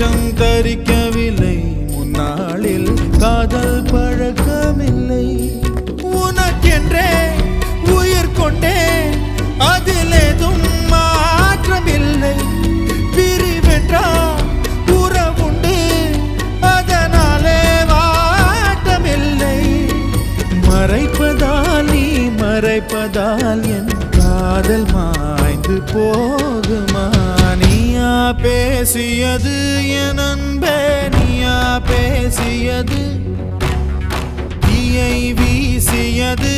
நெஞ்சந்தரிக்கவில்லை, முன்னாளில் காதல் பழக்கமில்லை. உனக்கென்றே உயிர் கொண்டே அதில் ஏதும் மாற்றமில்லை. பிரிவென்றால் உறவுண்டு, அதனாலே வாட்டமில்லை. மறைப்பதால் நீ மறைப்பதால் என் காதல் மாய்ந்து போகுமா? நீயா பேசியது என் அன்பே, நீயா பேசியது, தீயை வீசியது